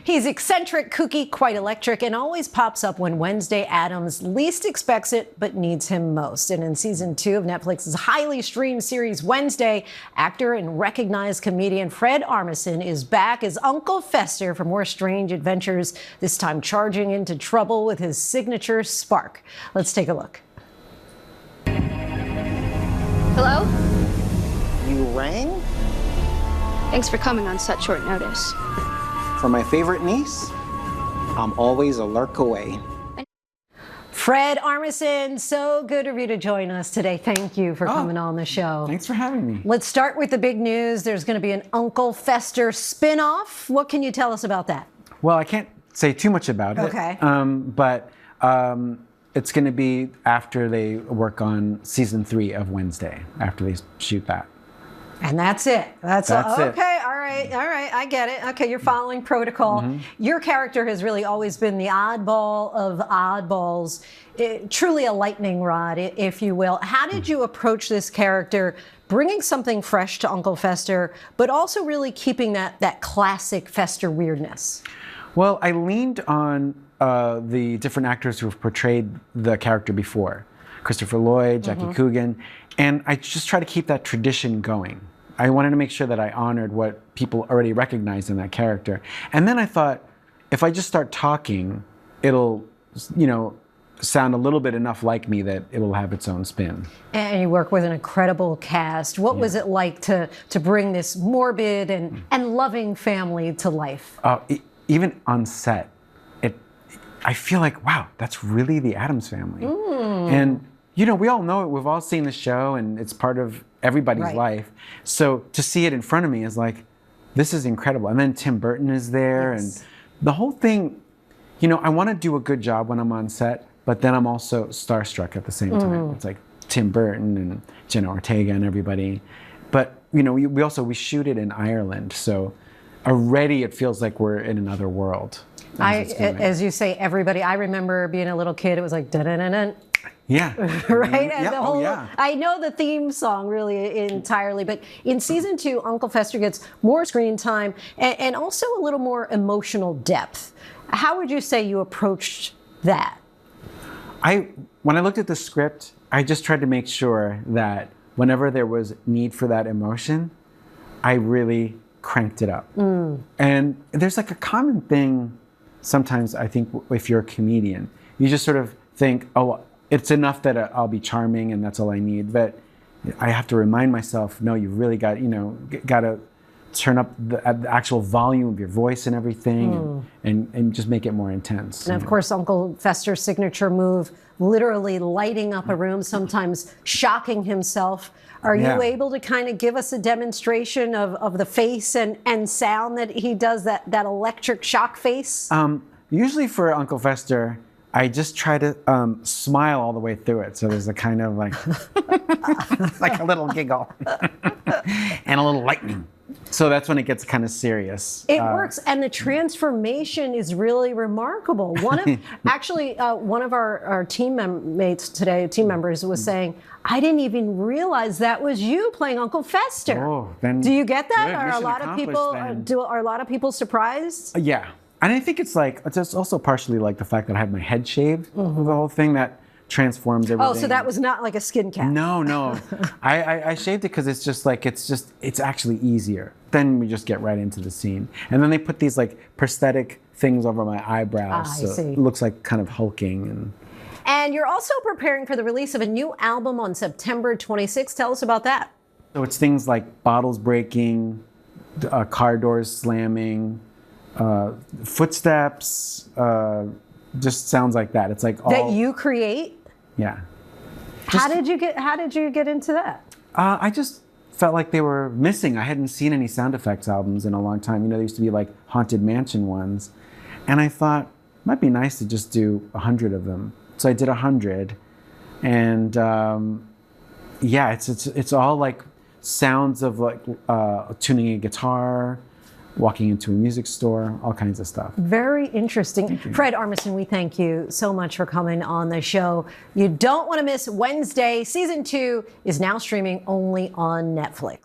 He's eccentric, kooky, quite electric, and always pops up when Wednesday Addams least expects it but needs him most. And in season 2 of Netflix's highly streamed series Wednesday, actor and recognized comedian Fred Armisen is back as Uncle Fester for more strange adventures, this time charging into trouble with his signature spark. Let's take a look. Hello? You rang? Thanks for coming on such short notice. For my favorite niece? I'm always a lurk away. Fred Armisen, so good of you to join us today. Thank you for coming on the show. Thanks for having me. Let's start with the big news. There's going to be an Uncle Fester spinoff. What can you tell us about that? Well, I can't say too much about it. Okay. But it's going to be after they work on season 3 of Wednesday, after they shoot that. And that's it. That's all. it. Okay, all right, I get it. Okay, you're following protocol. Your character has really always been the oddball of oddballs, truly a lightning rod, if you will. How did you approach this character, bringing something fresh to Uncle Fester, but also really keeping that classic Fester weirdness? Well, I leaned on the different actors who've portrayed the character before. Christopher Lloyd, Jackie Coogan, and I just try to keep that tradition going. I wanted to make sure that I honored what people already recognized in that character. And then I thought, if I just start talking, it'll, sound a little bit enough like me that it will have its own spin. And you work with an incredible cast. What was it like to bring this morbid and loving family to life? Even on set, I feel like, wow, that's really the Addams family. And we all know it. We've all seen the show, and it's part of everybody's life. So to see it in front of me is like, this is incredible. And then Tim Burton is there, and the whole thing. I want to do a good job when I'm on set, but then I'm also starstruck at the same time. It's like Tim Burton and Jenna Ortega and everybody. But we shoot it in Ireland, so already it feels like we're in another world. As you say, everybody. I remember being a little kid. It was like dun-dun-dun-dun. Yeah. Right? Yeah. And the whole, I know the theme song really entirely, but in season 2, Uncle Fester gets more screen time and also a little more emotional depth. How would you say you approached that? When I looked at the script, I just tried to make sure that whenever there was need for that emotion, I really cranked it up. And there's like a common thing sometimes, I think, if you're a comedian, you just sort of think, oh, it's enough that I'll be charming and that's all I need. But I have to remind myself, no, you've really got to turn up the actual volume of your voice and everything and just make it more intense. And of course, Uncle Fester's signature move, literally lighting up a room, sometimes shocking himself. Are you able to kind of give us a demonstration of the face and sound that he does, that electric shock face? Usually for Uncle Fester, I just try to smile all the way through it. So there's a kind of like a little giggle and a little lightning. So that's when it gets kind of serious. It works, and the transformation is really remarkable. One of our team members was saying, I didn't even realize that was you playing Uncle Fester. Oh, then do you get that? good, Are a lot of people surprised? Yeah, and I think it's also partially like the fact that I have my head shaved. The whole thing that transforms everything. Oh, so that was not like a skin cap. No. I shaved it because it's actually easier. Then we just get right into the scene. And then they put these like prosthetic things over my eyebrows. So it looks like kind of hulking. And you're also preparing for the release of a new album on September 26th. Tell us about that. So it's things like bottles breaking, car doors slamming, footsteps, just sounds like that. It's like all that you create. Yeah. How did you get into that? I just felt like they were missing. I hadn't seen any sound effects albums in a long time. There used to be like Haunted Mansion ones. And I thought it might be nice to just do 100 of them. So I did 100. And it's all like sounds of like tuning a guitar, walking into a music store, all kinds of stuff. Very interesting. Fred Armisen, we thank you so much for coming on the show. You don't want to miss Wednesday. Season 2 is now streaming only on Netflix.